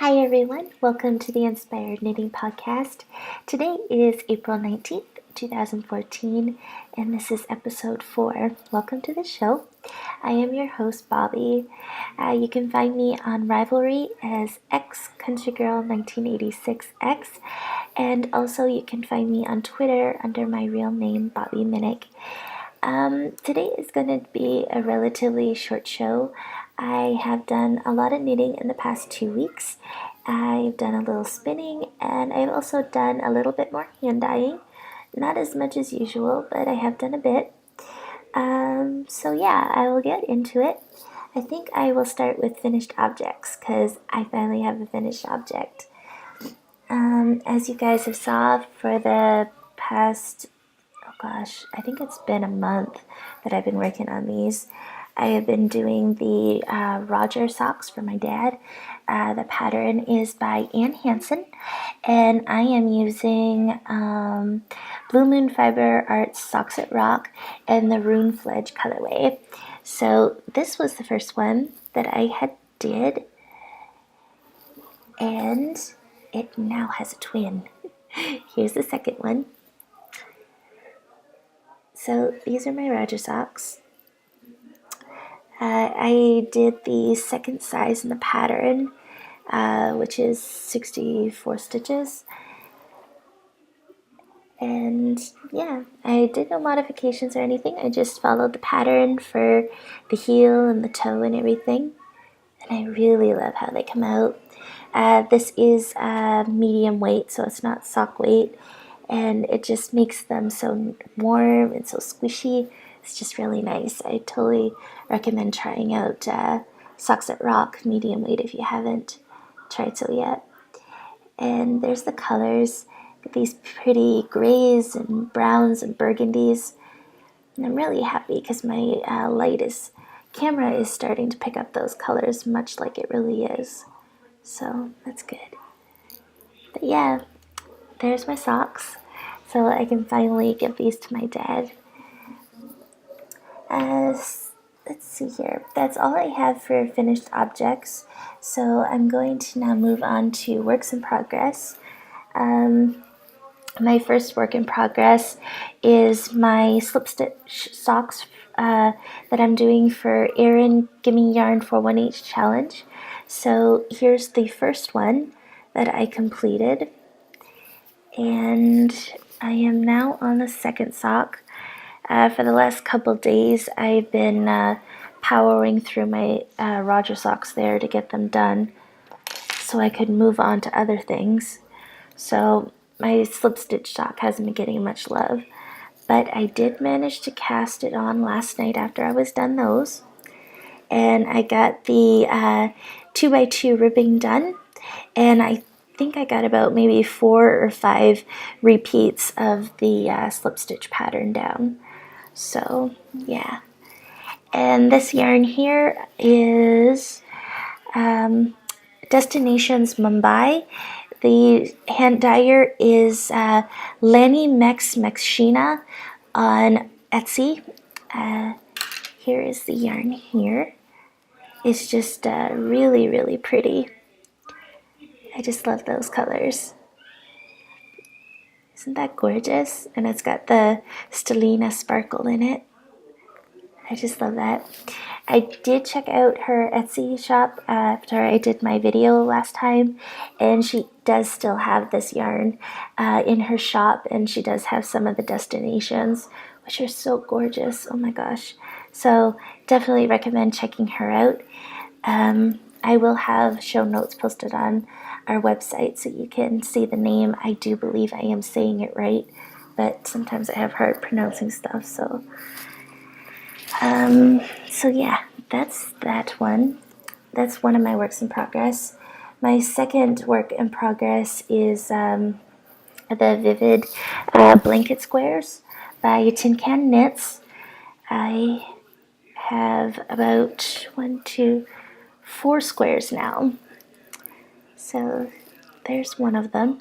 Hi everyone, welcome to the Inspired Knitting Podcast. Today is April 19th, 2014, and this is episode 4. Welcome to the show. I am your host, Bobby. You can find me on Rivalry as XCountryGirl1986X, and also you can find me on Twitter under my real name, Bobby Minnick. Today is going to be a relatively short show. I have done a lot of knitting in the past 2 weeks. I've done a little spinning, and I've also done a little bit more hand dyeing. Not as much as usual, but I have done a bit. So yeah, I will get into it. I think I will start with finished objects because I finally have a finished object. As you guys have saw for the past, I think it's been a month that I've been working on these. I have been doing the Roger socks for my dad. The pattern is by Ann Hansen, and I am using Blue Moon Fiber Arts Socks at Rock and the Rune Fledge colorway. So this was the first one that I had did, and it now has a twin. Here's the second one. So these are my Roger socks. I did the second size in the pattern, which is 64 stitches. And yeah, I did no modifications or anything. I just followed the pattern for the heel and the toe and everything. And I really love how they come out. This is medium weight, so it's not sock weight. And it just makes them so warm and so squishy. It's just really nice. I totally recommend trying out Socks at Rock medium weight if you haven't tried so yet. And there's the colors. These pretty grays and browns and burgundies. And I'm really happy because my camera is starting to pick up those colors much like it really is. So that's good. But yeah, there's my socks. So I can finally give these to my dad. Let's see here. That's all I have for finished objects. So I'm going to now move on to works in progress. My first work in progress is my slip stitch socks that I'm doing for Erin Gimme Yarn for 1H challenge. So here's the first one that I completed. And I am now on the second sock. For the last couple days, I've been powering through my Roger socks there to get them done so I could move on to other things. So my slip stitch sock hasn't been getting much love, but I did manage to cast it on last night after I was done those. And I got the 2x2 ribbing done, and I think I got about maybe 4 or 5 repeats of the slip stitch pattern down. So yeah, and this yarn here is Destinations Mumbai. The hand dyer is Lenny Mexina on Etsy. Here is the yarn here. It's just really, really pretty. I just love those colors. Isn't that gorgeous? And it's got the Stellina sparkle in it. I just love that. I did check out her Etsy shop after I did my video last time, and she does still have this yarn in her shop, and she does have some of the destinations, which are so gorgeous. Oh my gosh. So definitely recommend checking her out. I will have show notes posted on our website so you can see the name. I do believe I am saying it right, but sometimes I have hard pronouncing stuff, so yeah, that's that one. That's one of my works in progress. My second work in progress is the Vivid Blanket Squares by Tin Can Knits. I have about 4 squares now. So there's one of them.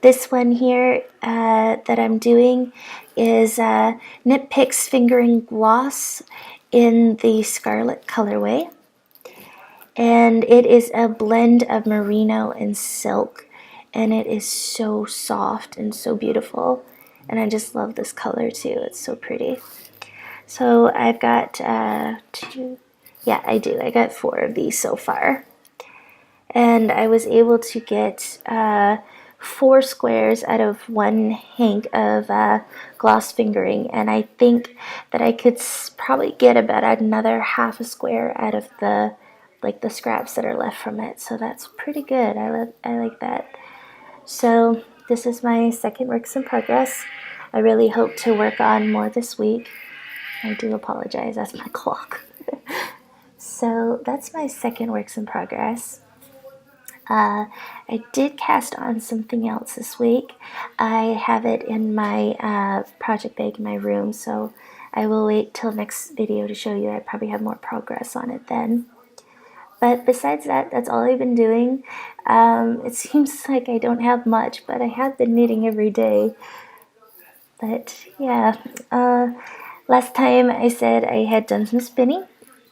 This one here that I'm doing is Knit Picks Fingering Gloss in the Scarlet colorway. and it is a blend of merino and silk, and it is so soft and so beautiful, and I just love this color too. It's so pretty. So I've got two, yeah, I got 4 of these so far, and I was able to get 4 squares out of 1 hank of gloss fingering, and I think that I could probably get about another half a square out of the scraps that are left from it. So that's pretty good. I like that. So this is my second works in progress. I really hope to work on more this week. I do apologize, that's my clock. So that's my second works in progress. I did cast on something else this week. I have it in my project bag in my room, so I will wait till next video to show you. I probably have more progress on it then. But besides that, that's all I've been doing. It seems like I don't have much, but I have been knitting every day. But yeah, last time I said I had done some spinning,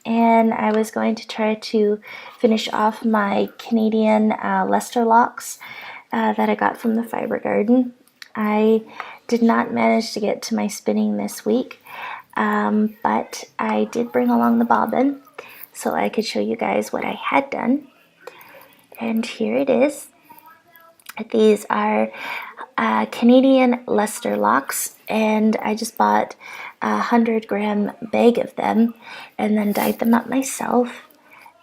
and I was going to try to finish off my Canadian Leicester locks that I got from the Fiber Garden. I did not manage to get to my spinning this week, but I did bring along the bobbin so I could show you guys what I had done. And here it is. These are Canadian Leicester locks, and I just bought a 100-gram bag of them and then dyed them up myself.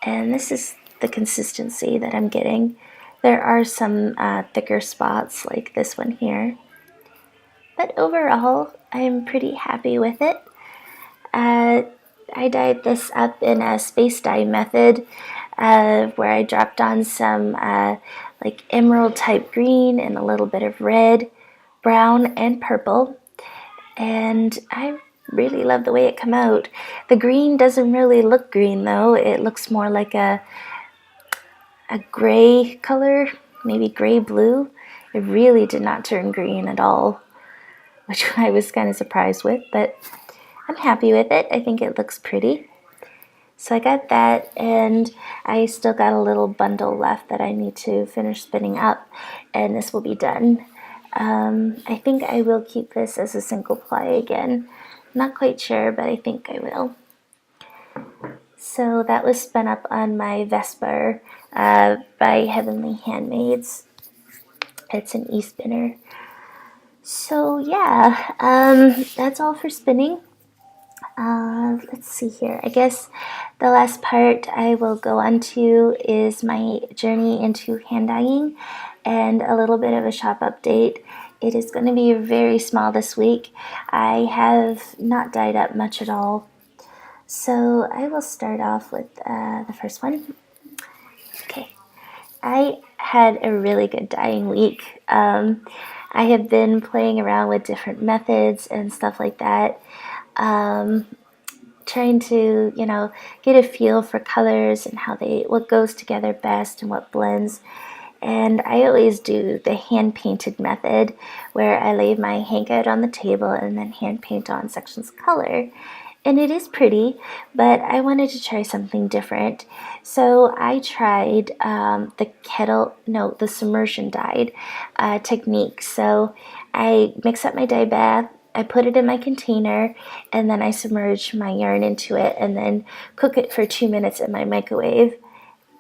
And this is the consistency that I'm getting. There are some thicker spots like this one here, but overall I'm pretty happy with it. I dyed this up in a space dye method where I dropped on some like emerald type green and a little bit of red, brown, and purple, and I really love the way it came out. The green doesn't really look green though. It looks more like a gray color, maybe gray blue. It really did not turn green at all, which I was kind of surprised with, but I'm happy with it. I think it looks pretty. So I got that, and I still got a little bundle left that I need to finish spinning up, and this will be done. I think I will keep this as a single ply again. Not quite sure, but I think I will. So that was spun up on my Vespa by Heavenly Handmaids. It's an e-spinner. So yeah, that's all for spinning. Let's see here. I guess the last part I will go on to is my journey into hand dyeing and a little bit of a shop update. It is going to be very small this week. I have not dyed up much at all. So I will start off with the first one. Okay. I had a really good dyeing week. I have been playing around with different methods and stuff like that. Trying to, get a feel for colors and what goes together best and what blends. And I always do the hand painted method where I lay my hank out on the table and then hand paint on sections of color. And it is pretty, but I wanted to try something different. So I tried the submersion dyed technique. So I mix up my dye bath, I put it in my container, and then I submerge my yarn into it and then cook it for 2 minutes in my microwave.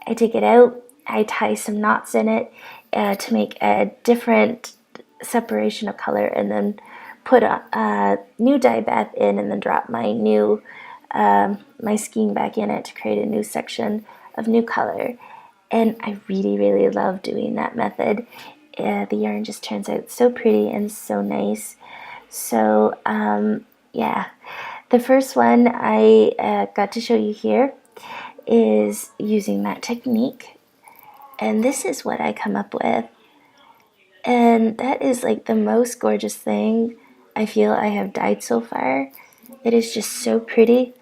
I take it out, I tie some knots in it to make a different separation of color, and then put a new dye bath in, and then drop my my skein back in it to create a new section of new color. And I really, really love doing that method. The yarn just turns out so pretty and so nice. So yeah, the first one I got to show you here is using that technique, and this is what I come up with. And that is like the most gorgeous thing I feel I have dyed so far. It is just so pretty.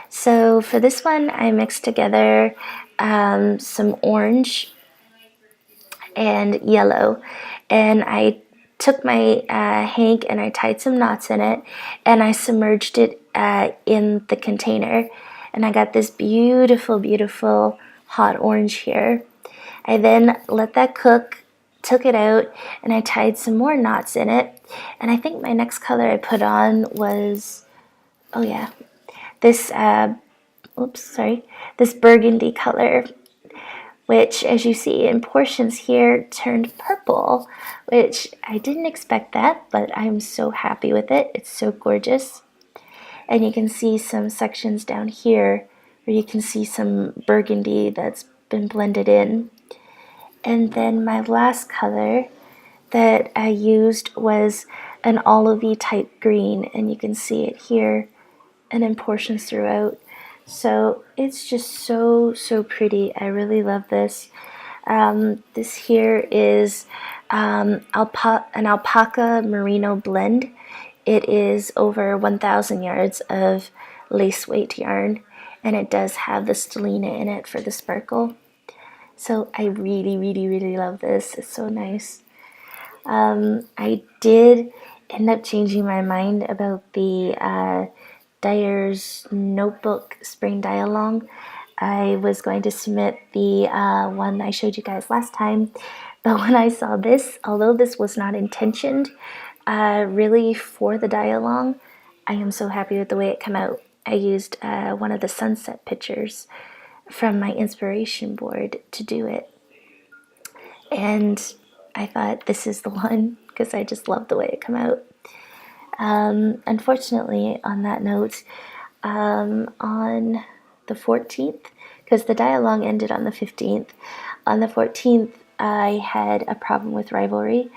So for this one, I mixed together some orange and yellow, and I took my hank and I tied some knots in it, and I submerged it in the container, and I got this beautiful, beautiful hot orange here. I then let that cook, took it out, and I tied some more knots in it. And I think my next color I put on was, oh yeah, this, this burgundy color, which, as you see in portions here, turned purple, which I didn't expect that, but I'm so happy with it. It's so gorgeous. And you can see some sections down here where you can see some burgundy that's been blended in. And then my last color that I used was an olivey type green, and you can see it here and in portions throughout. So it's just so, so pretty. I really love this. This here is an alpaca merino blend. It is over 1,000 yards of lace weight yarn, and it does have the stellina in it for the sparkle. So I really, really, really love this. It's so nice. I did end up changing my mind about the Dyer's Notebook Spring Dye-Along. I was going to submit the one I showed you guys last time, but when I saw this, although this was not intentioned really for the dye-along, I am so happy with the way it came out. I used one of the sunset pictures from my inspiration board to do it, and I thought this is the one because I just love the way it came out. Unfortunately, on that note, on the 14th, because the dye-along ended on the 15th, on the 14th I had a problem with Rivalry.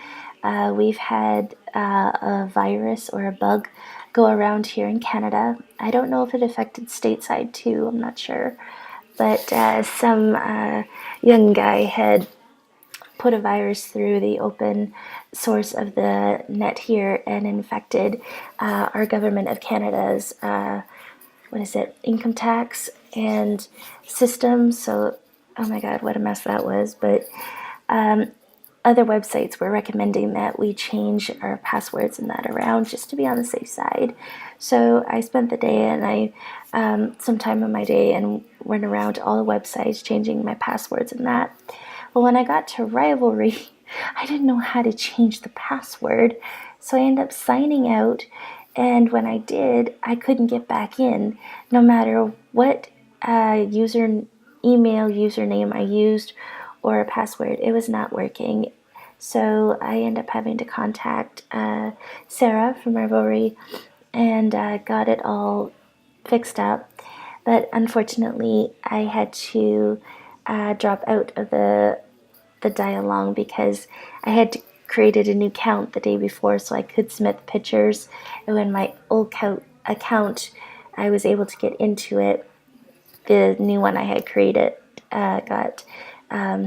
We've had a virus or a bug go around here in Canada. I don't know if it affected stateside too, I'm not sure. But some young guy had put a virus through the open source of the net here and infected our government of Canada's income tax and system. So, oh my God, what a mess that was. But other websites were recommending that we change our passwords and that around just to be on the safe side. So I spent the day and some time of my day and went around to all the websites changing my passwords and that. But when I got to Rivalry, I didn't know how to change the password, so I ended up signing out, and when I did, I couldn't get back in, no matter what email username I used or a password. It was not working. So I ended up having to contact Sarah from Rivalry and got it all fixed up. But unfortunately, I had to drop out of the dye-along because I had created a new account the day before so I could submit the pictures. And when my old account, I was able to get into it, the new one I had created got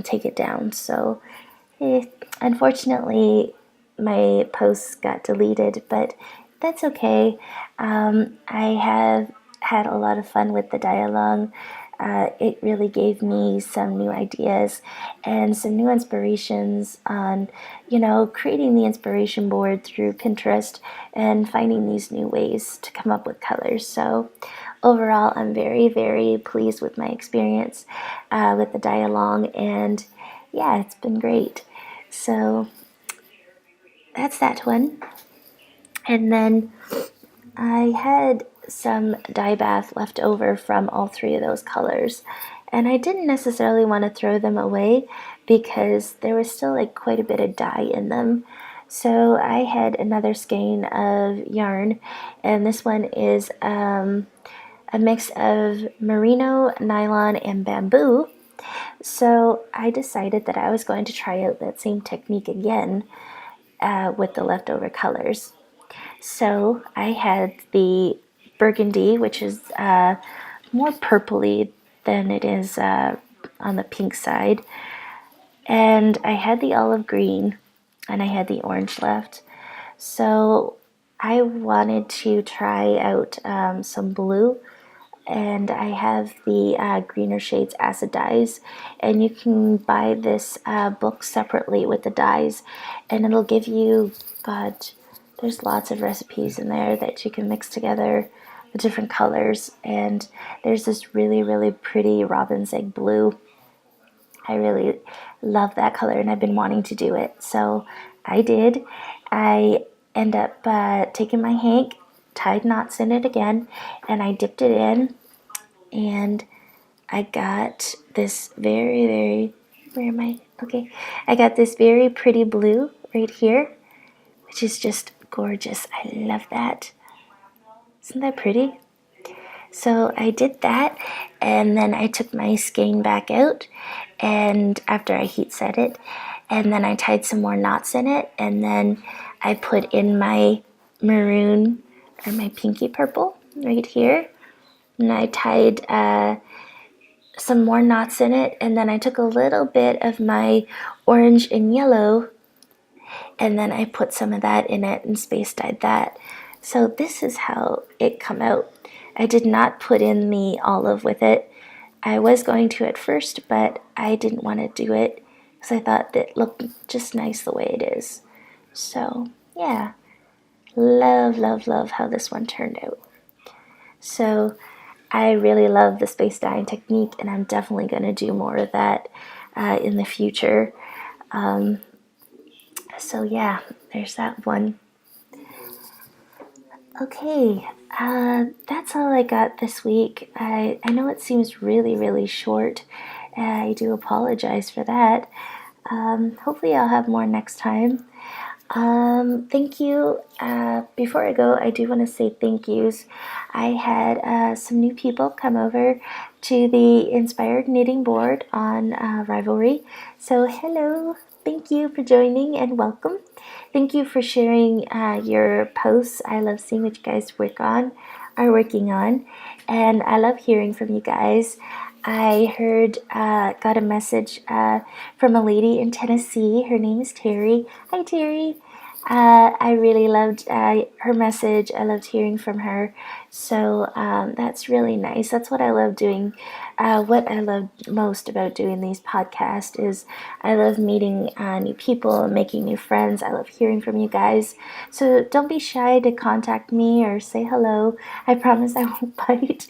taken down. So unfortunately, my posts got deleted, but that's okay. I have had a lot of fun with the dye-along. It really gave me some new ideas and some new inspirations on, creating the inspiration board through Pinterest and finding these new ways to come up with colors. So overall, I'm very, very pleased with my experience with the dye-along, and yeah, it's been great. So that's that one. And then I had some Dyebath left over from all three of those colors, and I didn't necessarily want to throw them away because there was still like quite a bit of dye in them. So I had another skein of yarn, and this one is a mix of merino, nylon, and bamboo. So I decided that I was going to try out that same technique again with the leftover colors. So I had the burgundy, which is more purpley than it is on the pink side, and I had the olive green, and I had the orange left. So I wanted to try out some blue, and I have the greener shades acid dyes, and you can buy this book separately with the dyes, and it'll give you, God, there's lots of recipes in there that you can mix together the different colors, and there's this really, really pretty robin's egg blue, I really love that color and I've been wanting to do it. So I did. I end up taking my hank, tied knots in it again, and I dipped it in, and I got this where am I? Okay. I got this very pretty blue right here, which is just gorgeous. I love that. Isn't that pretty? So I did that, and then I took my skein back out, and after I heat set it, and then I tied some more knots in it, and then I put in my maroon or my pinky purple right here, and I tied some more knots in it, and then I took a little bit of my orange and yellow, and then I put some of that in it and space dyed that. So this is how it come out. I did not put in the olive with it. I was going to at first, but I didn't want to do it because I thought it looked just nice the way it is. So yeah, love, love, love how this one turned out. So I really love the space dyeing technique, and I'm definitely going to do more of that in the future. So yeah, there's that one. Okay, that's all I got this week. I know it seems really, really short. I do apologize for that. Hopefully I'll have more next time. Thank you. Before I go, I do want to say thank yous. I had some new people come over to the Inspired Knitting Board on Rivalry. So hello. Thank you for joining and welcome. Thank you for sharing your posts. I love seeing what you guys are working on, and I love hearing from you guys. I got a message from a lady in Tennessee. Her name is Terry. Hi, Terry. I really loved her message. I loved hearing from her. So that's really nice. That's what I love doing. What I love most about doing these podcasts is I love meeting new people and making new friends. I love hearing from you guys. So don't be shy to contact me or say hello. I promise I won't bite.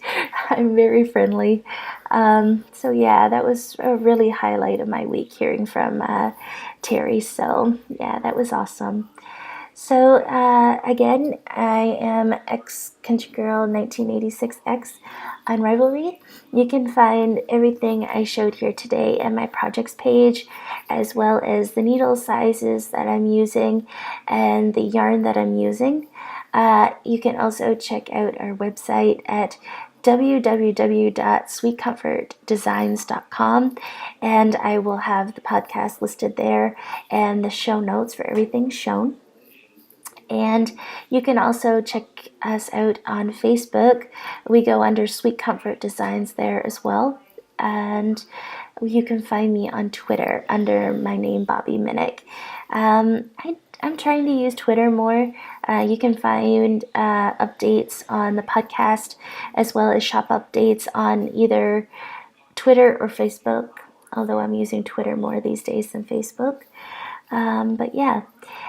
I'm very friendly. So yeah, that was a really highlight of my week hearing from Terry. So yeah, that was awesome. So again, I am X Country Girl 1986X on Rivalry. You can find everything I showed here today in my projects page, as well as the needle sizes that I'm using and the yarn that I'm using. You can also check out our website at www.sweetcomfortdesigns.com, and I will have the podcast listed there and the show notes for everything shown. And you can also check us out on Facebook. We go under Sweet Comfort Designs there as well. And you can find me on Twitter under my name, Bobby Minnick. I'm trying to use Twitter more. You can find updates on the podcast as well as shop updates on either Twitter or Facebook, although I'm using Twitter more these days than Facebook. But yeah,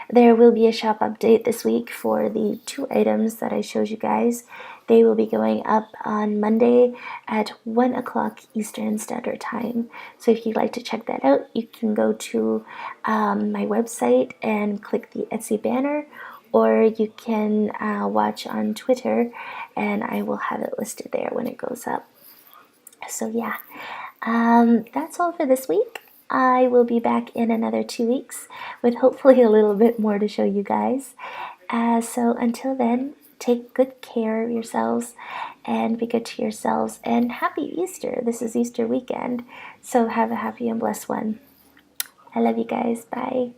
there will be a shop update this week for the 2 items that I showed you guys. They will be going up on Monday at 1 o'clock Eastern Standard Time. So if you'd like to check that out, you can go to my website and click the Etsy banner, or you can watch on Twitter, and I will have it listed there when it goes up. So yeah, that's all for this week. I will be back in another 2 weeks with hopefully a little bit more to show you guys. So until then, take good care of yourselves and be good to yourselves. And happy Easter. This is Easter weekend. So have a happy and blessed one. I love you guys. Bye.